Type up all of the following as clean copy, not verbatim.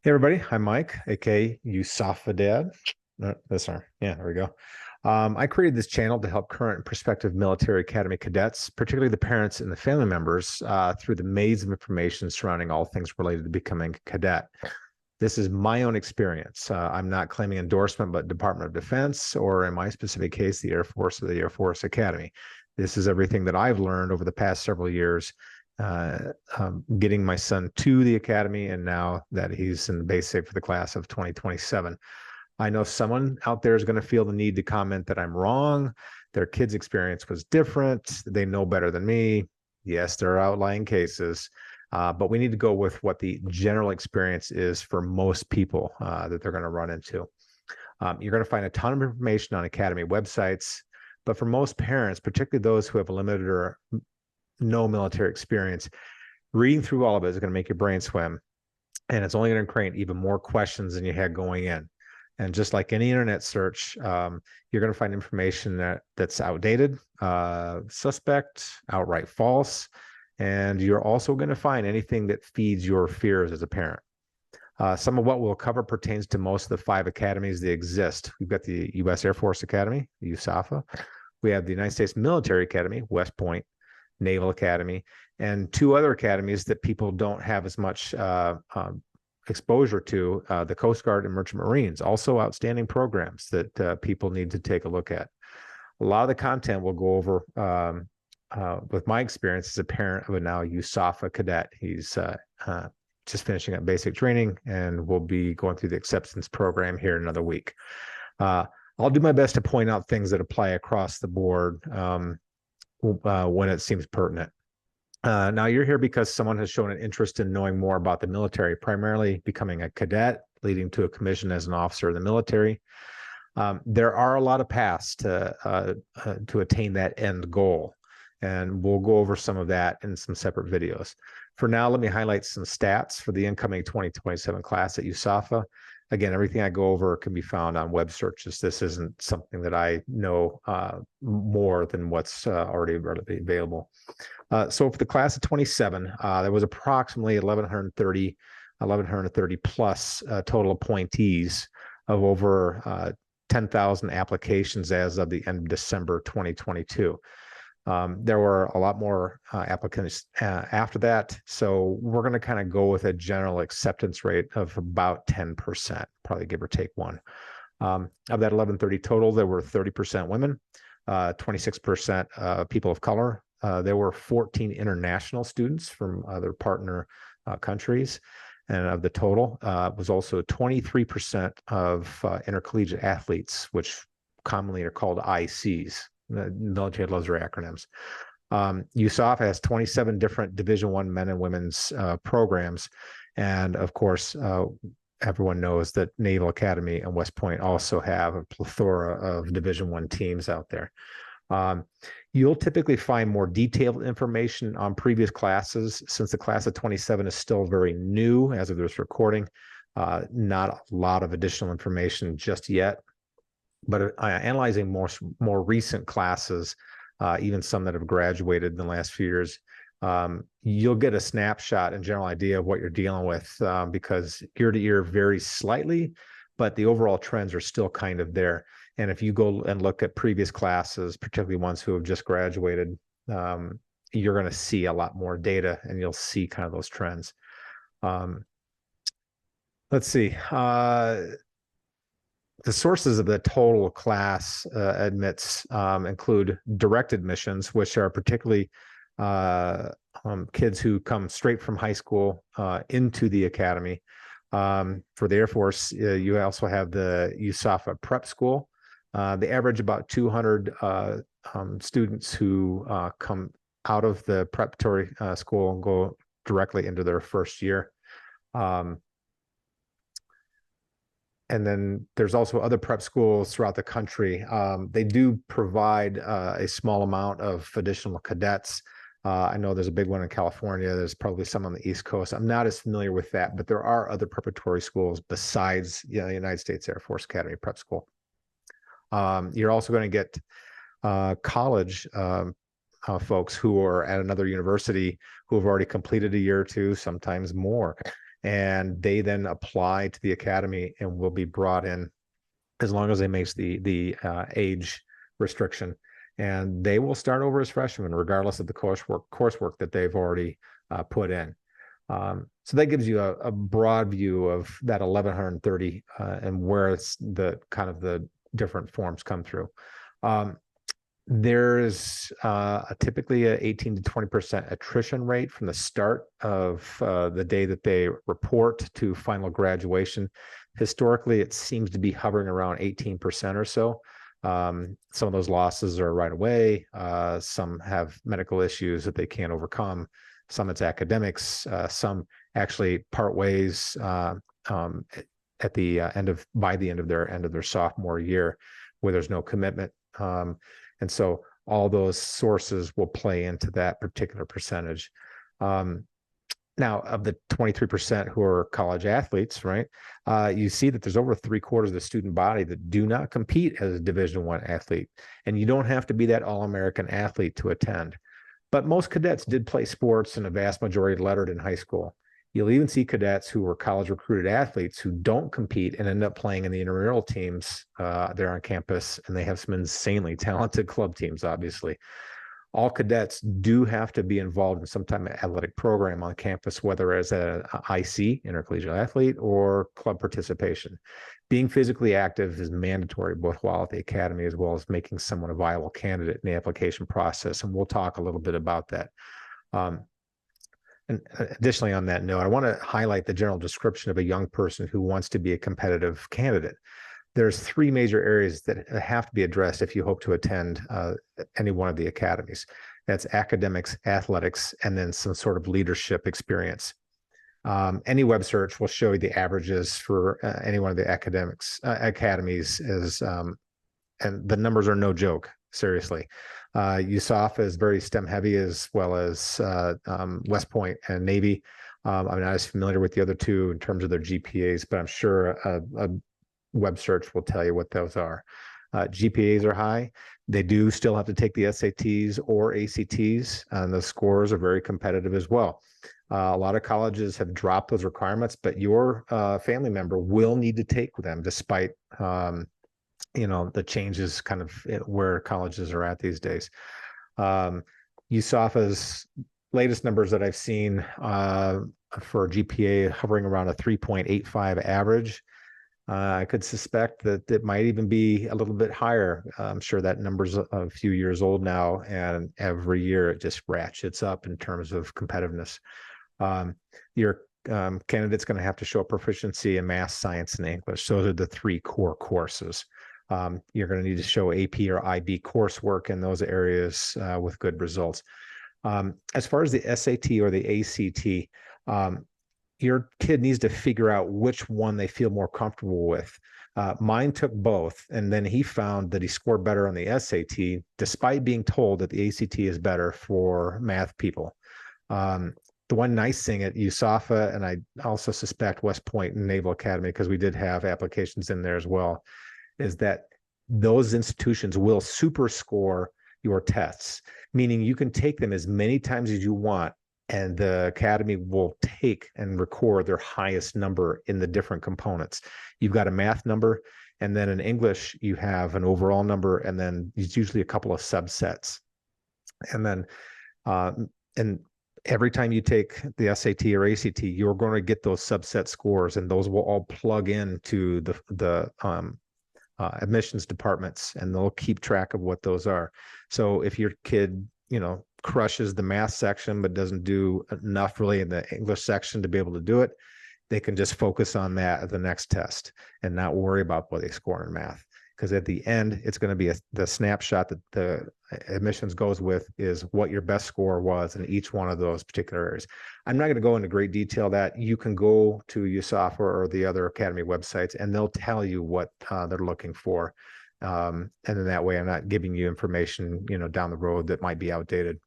Hey everybody, I'm Mike, aka USAFA Dad. Yeah, there we go. I created this channel to help current and prospective military academy cadets, particularly the parents and the family members, through the maze of information surrounding all things related to becoming a cadet. This is my own experience. I'm not claiming endorsement, but Department of Defense, or in my specific case, the Air Force or the Air Force Academy. This is everything that I've learned over the past several years, getting my son to the academy, and now that he's in the basic for the class of 2027. I know someone out there is going to feel the need to comment that I'm wrong. Their kid's experience was different. They know better than me. Yes, there are outlying cases, but we need to go with what the general experience is for most people that they're going to run into. You're going to find a ton of information on academy websites, but for most parents, particularly those who have limited or no military experience, reading through all of it is going to make your brain swim, and it's only going to create even more questions than you had going in. And just like any internet search, you're going to find information that's outdated, suspect, outright false, and you're also going to find anything that feeds your fears as a parent. Some of what we'll cover pertains to most of the 5 academies that exist. We've got the U.S. Air Force Academy, the USAFA. We have the United States Military Academy, West Point, Naval Academy, and 2 other academies that people don't have as much exposure to, the Coast Guard and Merchant Marines, also outstanding programs that people need to take a look at. A lot of the content we'll go over with my experience as a parent of a now USAFA cadet. He's just finishing up basic training and will be going through the acceptance program here in another week. I'll do my best to point out things that apply across the board when it seems pertinent. Now you're here because someone has shown an interest in knowing more about the military, primarily becoming a cadet, leading to a commission as an officer in the military. There are a lot of paths to attain that end goal, and we'll go over some of that in some separate videos. For now, let me highlight some stats for the incoming 2027 class at USAFA. Again, everything I go over can be found on web searches. This isn't something that I know more than what's already readily available. So for the class of 27, there was approximately 1,130 plus total appointees of over 10,000 applications as of the end of December 2022. There were a lot more applicants after that, so we're going to kind of go with a general acceptance rate of about 10%, probably give or take 1. Of that 1,130 total, there were 30% women, 26% people of color. There were 14 international students from other partner countries, and of the total was also 23% of intercollegiate athletes, which commonly are called ICs. The military loves their acronyms. USAF has 27 different Division I men and women's programs. And of course, everyone knows that Naval Academy and West Point also have a plethora of Division I teams out there. You'll typically find more detailed information on previous classes, since the class of 27 is still very new as of this recording. Not a lot of additional information just yet. But analyzing more recent classes, even some that have graduated in the last few years, you'll get a snapshot and general idea of what you're dealing with, because year to year varies slightly, but the overall trends are still kind of there. And if you go and look at previous classes, particularly ones who have just graduated, you're going to see a lot more data, and you'll see kind of those trends. Let's see. The sources of the total class admits include direct admissions, which are particularly kids who come straight from high school into the academy. For the Air Force, you also have the USAFA Prep School. They average about 200 students who come out of the preparatory school and go directly into their first year. And then there's also other prep schools throughout the country. They do provide a small amount of additional cadets. I know there's a big one in California. There's probably some on the East Coast. I'm not as familiar with that, but there are other preparatory schools besides the United States Air Force Academy Prep School. You're also going to get college folks who are at another university who have already completed a year or two, sometimes more. and they then apply to the academy and will be brought in as long as they make the age restriction, and they will start over as freshmen regardless of the coursework that they've already put in. So that gives you a broad view of that 1130 and where it's the kind of the different forms come through. There's typically a 18 to 20% attrition rate from the start of the day that they report to final graduation. Historically, it seems to be hovering around 18% or so. Some of those losses are right away. Some have medical issues that they can't overcome. Some it's academics. Some actually part ways at the by the end of their sophomore year, where there's no commitment. And so all those sources will play into that particular percentage. Now, of the 23% who are college athletes, right, you see that there's over 3/4 of the student body that do not compete as a Division I athlete. And you don't have to be that All-American athlete to attend. But most cadets did play sports, and a vast majority lettered in high school. You'll even see cadets who were college recruited athletes who don't compete and end up playing in the intramural teams there on campus, and they have some insanely talented club teams, obviously. All cadets do have to be involved in some type of athletic program on campus, whether as an IC, intercollegiate athlete, or club participation. Being physically active is mandatory both while at the academy as well as making someone a viable candidate in the application process, and we'll talk a little bit about that. And additionally, on that note, I want to highlight the general description of a young person who wants to be a competitive candidate. There's 3 major areas that have to be addressed if you hope to attend any one of the academies. That's academics, athletics, and then some sort of leadership experience. Any web search will show you the averages for any one of the academies, and the numbers are no joke, seriously. USAFA is very STEM heavy, as well as West Point and Navy. I'm not as familiar with the other two in terms of their GPAs, but I'm sure a web search will tell you what those are. GPAs are high. They do still have to take the SATs or ACTs, and the scores are very competitive as well. A lot of colleges have dropped those requirements, but your family member will need to take them despite the changes kind of where colleges are at these days. USAFA's latest numbers that I've seen for GPA hovering around a 3.85 average. I could suspect that it might even be a little bit higher. I'm sure that number's a few years old now, and every year it just ratchets up in terms of competitiveness. Your candidate's going to have to show proficiency in math, science, and English. Those are the 3 core courses. You're going to need to show AP or IB coursework in those areas with good results. As far as the SAT or the ACT, your kid needs to figure out which one they feel more comfortable with. Mine took both, and then he found that he scored better on the SAT, despite being told that the ACT is better for math people. The one nice thing at USAFA, and I also suspect West Point and Naval Academy, because we did have applications in there as well, is that those institutions will super score your tests, meaning you can take them as many times as you want, and the academy will take and record their highest number in the different components. You've got a math number, and then in English, you have an overall number, and then it's usually a couple of subsets. And then, and every time you take the SAT or ACT, you're going to get those subset scores, and those will all plug into the admissions departments, and they'll keep track of what those are. So if your kid, crushes the math section but doesn't do enough really in the English section to be able to do it, they can just focus on that at the next test and not worry about what they score in math. Because at the end, it's going to be the snapshot that the admissions goes with is what your best score was in each one of those particular areas. I'm not going to go into great detail that. You can go to USAFA or the other academy websites, and they'll tell you what they're looking for. And in that way, I'm not giving you information, down the road that might be outdated.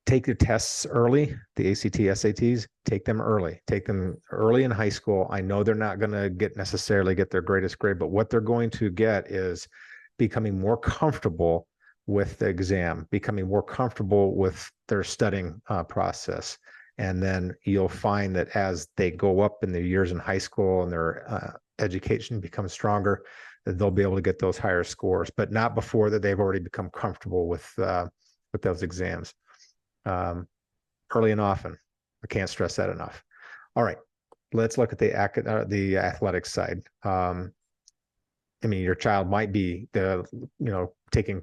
Take your tests early, the ACT, SATs, take them early. Take them early in high school. I know they're not going to necessarily get their greatest grade, but what they're going to get is becoming more comfortable with the exam, becoming more comfortable with their studying process. And then you'll find that as they go up in their years in high school and their education becomes stronger, that they'll be able to get those higher scores, but not before that they've already become comfortable with those exams. Early and often. I can't stress that enough. All right, let's look at the athletics side. I mean, your child might be taking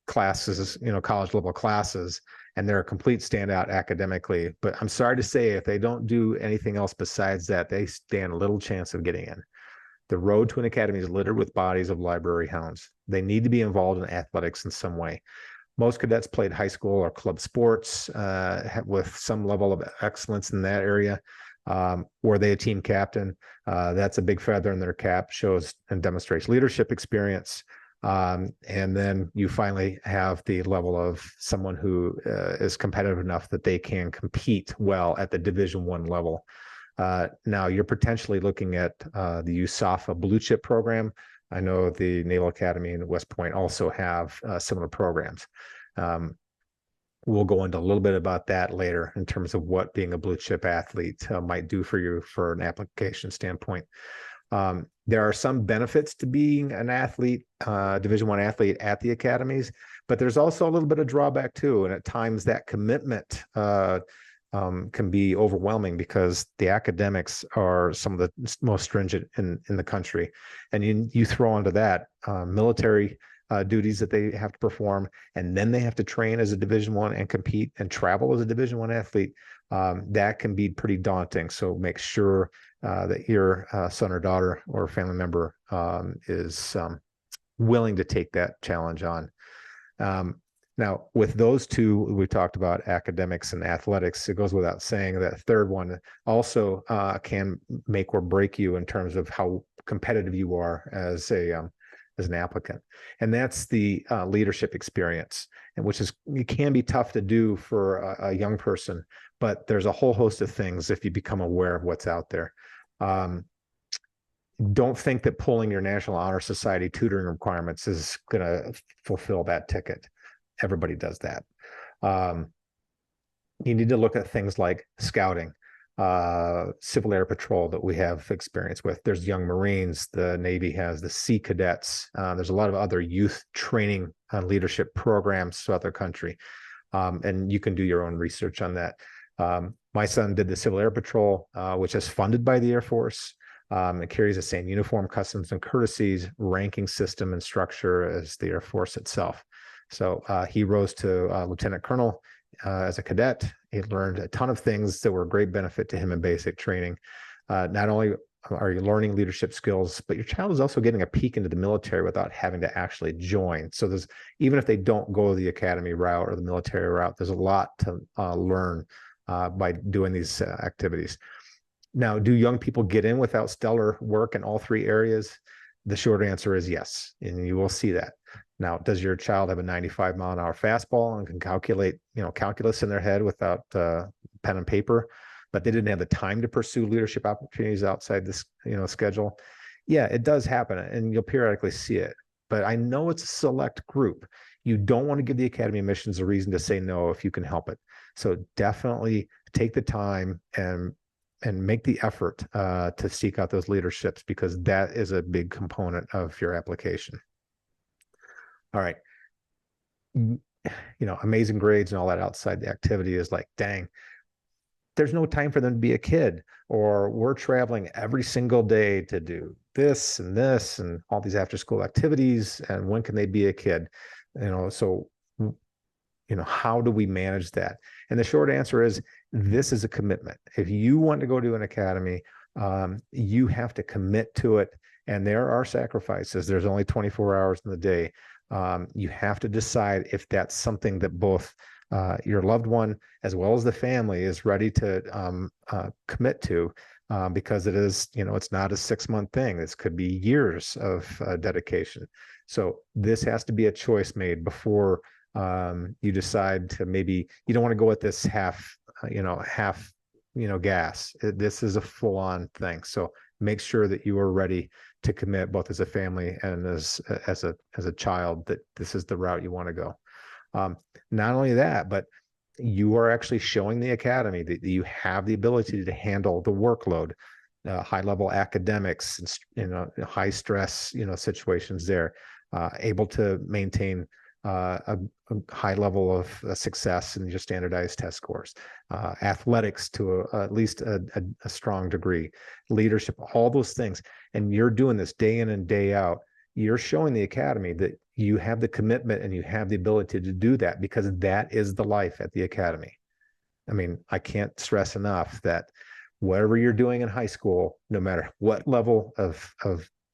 classes, college level classes, and they're a complete standout academically. But I'm sorry to say, if they don't do anything else besides that, they stand little chance of getting in. The road to an academy is littered with bodies of library hounds. They need to be involved in athletics in some way. Most cadets played high school or club sports with some level of excellence in that area. Were they a team captain? That's a big feather in their cap, shows and demonstrates leadership experience. And then you finally have the level of someone who is competitive enough that they can compete well at the Division I level. Now you're potentially looking at the USAFA blue chip program. I know the Naval Academy and West Point also have similar programs. We'll go into a little bit about that later in terms of what being a blue chip athlete might do for you for an application standpoint. There are some benefits to being an athlete, Division I athlete at the academies, but there's also a little bit of drawback too. And at times that commitment can be overwhelming because the academics are some of the most stringent in the country. And you throw onto that military duties that they have to perform, and then they have to train as a Division I and compete and travel as a Division I athlete. That can be pretty daunting. So make sure that your son or daughter or family member is willing to take that challenge on. Now, with those two, we talked about academics and athletics. It goes without saying that third one also can make or break you in terms of how competitive you are as an applicant, and that's the leadership experience, and it can be tough to do for a young person. But there's a whole host of things if you become aware of what's out there. Don't think that pulling your National Honor Society tutoring requirements is going to fulfill that ticket. Everybody does that. You need to look at things like scouting, Civil Air Patrol that we have experience with. There's Young Marines, the Navy has the Sea Cadets. There's a lot of other youth training leadership programs throughout the country. And you can do your own research on that. My son did the Civil Air Patrol, which is funded by the Air Force. It carries the same uniform, customs, and courtesies, ranking system, and structure as the Air Force itself. So he rose to Lieutenant Colonel as a cadet. He learned a ton of things that were a great benefit to him in basic training. Not only are you learning leadership skills, but your child is also getting a peek into the military without having to actually join. So there's, even if they don't go the academy route or the military route, there's a lot to learn by doing these activities. Now, do young people get in without stellar work in all three areas? The short answer is yes, and you will see that. Now, does your child have a 95-mile-an-hour fastball and can calculate, calculus in their head without pen and paper, but they didn't have the time to pursue leadership opportunities outside this, schedule? Yeah, it does happen, and you'll periodically see it. But I know it's a select group. You don't want to give the Academy of Missions a reason to say no if you can help it. So definitely take the time and make the effort to seek out those leaderships, because that is a big component of your application. All right. Amazing grades and all that outside the activity is like, dang, there's no time for them to be a kid, or we're traveling every single day to do this and all these after school activities. And when can they be a kid? So, how do we manage that? And the short answer is, this is a commitment. If you want to go to an academy, you have to commit to it. And there are sacrifices. There's only 24 hours in the day. You have to decide if that's something that both your loved one as well as the family is ready to commit to, because it is, it's not a 6-month thing. This could be years of dedication. So this has to be a choice made before you decide to, maybe you don't want to go at this half gas. This is a full-on thing. So make sure that you are ready to commit, both as a family and as a child, that this is the route you want to go. Not only that, but you are actually showing the academy that you have the ability to handle the workload, high level academics, high stress, situations there, able to maintain a high level of success in your standardized test scores, athletics to at least a strong degree, leadership, all those things. And you're doing this day in and day out. You're showing the academy that you have the commitment and you have the ability to do that, because that is the life at the academy. I mean, I can't stress enough that whatever you're doing in high school, no matter what level of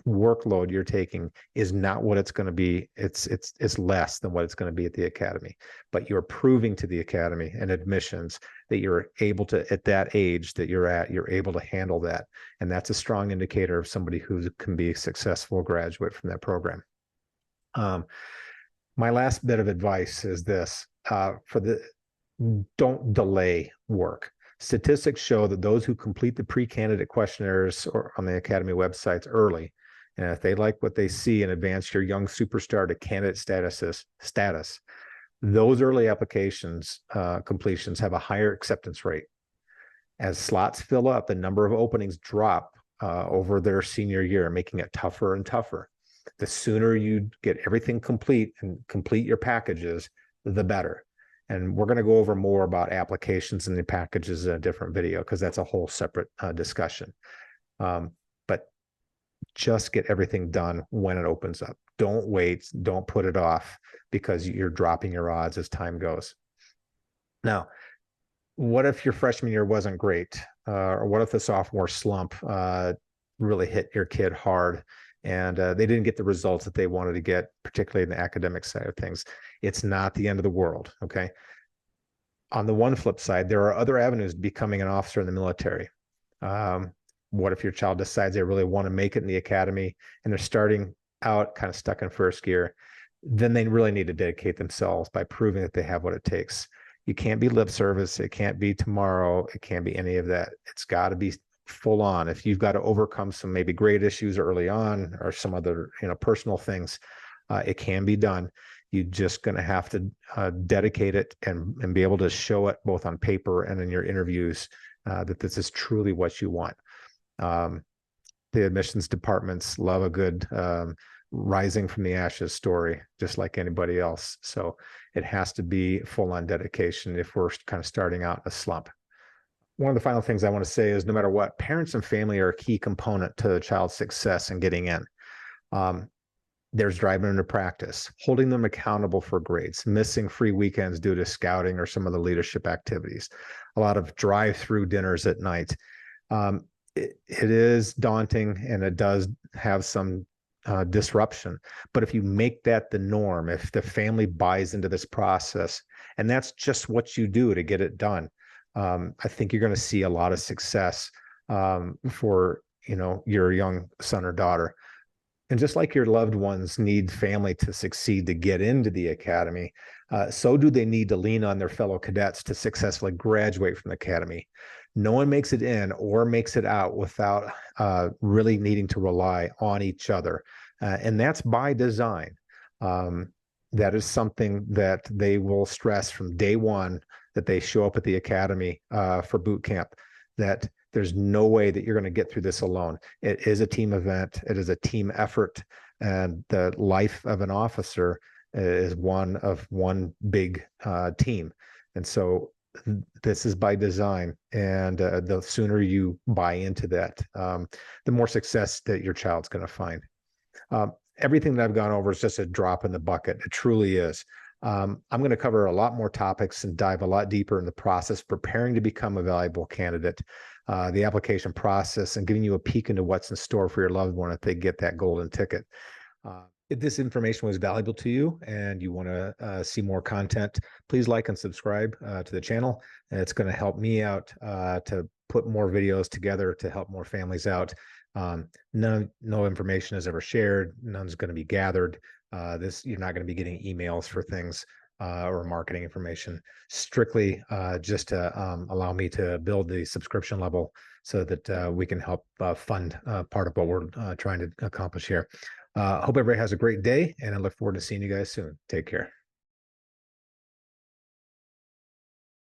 workload you're taking, is not what it's going to be. It's less than what it's going to be at the academy. But you're proving to the academy and admissions that you're able to, at that age that you're at, you're able to handle that. And that's a strong indicator of somebody who can be a successful graduate from that program. My last bit of advice is this: don't delay work. Statistics show that those who complete the pre-candidate questionnaires or on the Academy websites early, and if they like what they see and advance your young superstar to candidate status, those early applications completions have a higher acceptance rate. As slots fill up, the number of openings drop over their senior year, making it tougher and tougher. The sooner you get everything complete and complete your packages, the better. And we're going to go over more about applications and the packages in a different video, because that's a whole separate discussion. But just get everything done when it opens up. Don't wait. Don't put it off, because you're dropping your odds as time goes. Now, what if your freshman year wasn't great? Or what if the sophomore slump really hit your kid hard and they didn't get the results that they wanted to get, particularly in the academic side of things? It's not the end of the world, okay? On the one flip side, there are other avenues to becoming an officer in the military. What if your child decides they really want to make it in the academy and they're starting out kind of stuck in first gear? Then they really need to dedicate themselves by proving that they have what it takes. You can't be lip service. It can't be tomorrow. It can't be any of that. It's got to be full on. If you've got to overcome some maybe grade issues early on or some other personal things, it can be done. You're just going to have to dedicate it and be able to show it both on paper and in your interviews that this is truly what you want. The admissions departments love a good rising from the ashes story, just like anybody else. So it has to be full on dedication if we're kind of starting out a slump. One of the final things I want to say is, no matter what, parents and family are a key component to a child's success in getting in. There's driving them to practice, holding them accountable for grades, missing free weekends due to scouting or some of the leadership activities, a lot of drive-through dinners at night. It is daunting, and it does have some disruption. But if you make that the norm, if the family buys into this process, and that's just what you do to get it done, I think you're going to see a lot of success for your young son or daughter. And just like your loved ones need family to succeed to get into the academy, so do they need to lean on their fellow cadets to successfully graduate from the academy. No one makes it in or makes it out without really needing to rely on each other. And that's by design. That is something that they will stress from day one that they show up at the academy for boot camp, that there's no way that you're going to get through this alone. It is a team event. It is a team effort. And the life of an officer is one big team. And so this is by design. And the sooner you buy into that, the more success that your child's going to find. Everything that I've gone over is just a drop in the bucket. It truly is. I'm going to cover a lot more topics and dive a lot deeper in the process, preparing to become a valuable candidate, the application process, and giving you a peek into what's in store for your loved one if they get that golden ticket. If this information was valuable to you and you want to see more content, please like and subscribe to the channel. And it's going to help me out to put more videos together to help more families out. No information is ever shared. None's going to be gathered. You're not going to be getting emails for things or marketing information. Strictly just to allow me to build the subscription level so that we can help fund part of what we're trying to accomplish here. Hope everybody has a great day, and I look forward to seeing you guys soon. Take care.